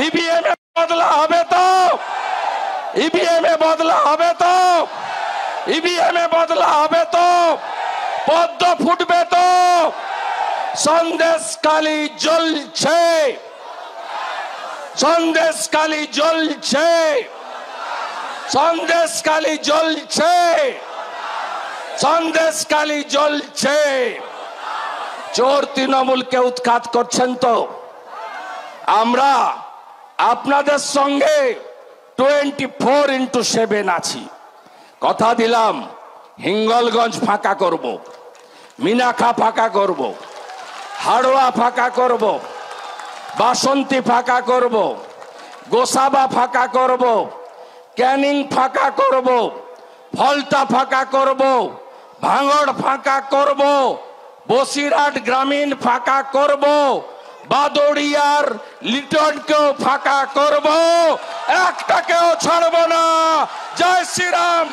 EVM এ বদলা হবে তো? ईवीएम এ বদলা হবে তো? ईवीएम এ বদলা হবে তো? পদ্ম ফুটবে তো? সন্দেশখালী জ্বলছে, সন্দেশখালী জ্বলছে, সন্দেশখালী জ্বলছে, সন্দেশখালী জ্বলছে। চোর তৃণমূলকে উৎখাত করছেন তো? আমরা আপনাদের সঙ্গে 24x7 আছি। কথা দিলাম হিঙ্গলগঞ্জ ফাঁকা করব, মিনাখা ফাঁকা করব, হাড়োয়া ফাঁকা করব, বাসন্তী ফাঁকা করব, গোসাবা ফাঁকা করব, ক্যানিং ফাঁকা করব, ফলতা ফাঁকা করব, ভাঙড় ফাঁকা করব, বসিরহাট গ্রামীণ ফাঁকা করব, বাদড়িয়ার লিটনকেও ফাঁকা করব, একটাকেও ছাড়ব না। জয় শ্রীরাম,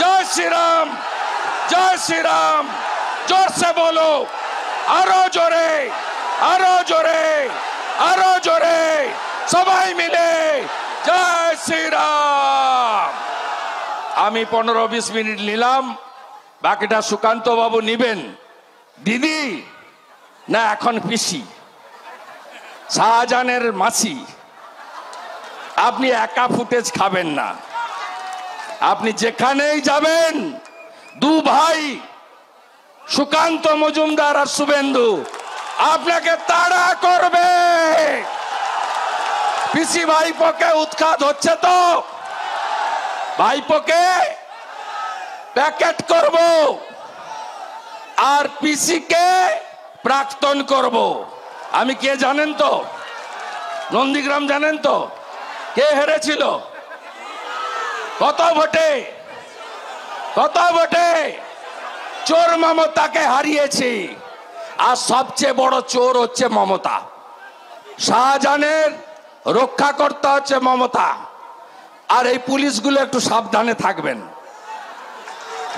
জয় শ্রীরাম, জয় শ্রীরাম। जोर से बोलो, आरो जोरे, आरो जोरे, आरो जोरे, सबाई मिले जय श्री राम। आमी 15-20 मिनट निलाम, बाकीटा सुकांत बाबू निबेन। दिदी ना एखन पिसी, शाहजाहानेर मासी, आपनी एका फुटेज खाबेन ना। आपनी जेखानेई जाबेन दु भाई সুকান্ত মজুমদার আর শুভেন্দু আপনাকে তাড়া করবে। পিসি ভাইপোকে উৎখাত হচ্ছে তো? ভাইপোকে প্যাকেট করব আর পিসিকে প্রাক্তন করব। আমি কে জানেন তো? নন্দীগ্রাম জানেন তো? কে হেরেছিল? কত ভোটে? কত ভোটে? চোর মমতাকে হারিয়েছি। আর সবচেয়ে বড় চোর হচ্ছে মমতা। শাহজাহানের রক্ষাকর্তা হচ্ছে মমতা। আর এই পুলিশগুলো একটু সাবধানে থাকবেন।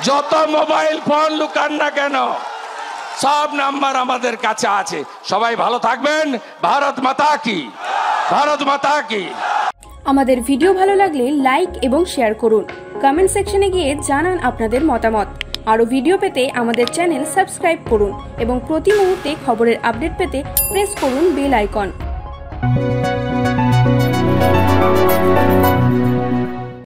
যত মোবাইল ফোন লুকান না কেন সব নাম্বার আমাদের কাছে আছে। সবাই ভালো থাকবেন। ভারত মাতা কি, ভারত মাতা কি। আমাদের ভিডিও ভালো লাগলে লাইক এবং শেয়ার করুন। কমেন্ট সেকশনে গিয়ে জানান আপনাদের মতামত। আরো ভিডিও পেতে আমাদের চ্যানেল সাবস্ক্রাইব করুন এবং প্রতি মুহূর্তে খবরের আপডেট পেতে প্রেস করুন বেল আইকন।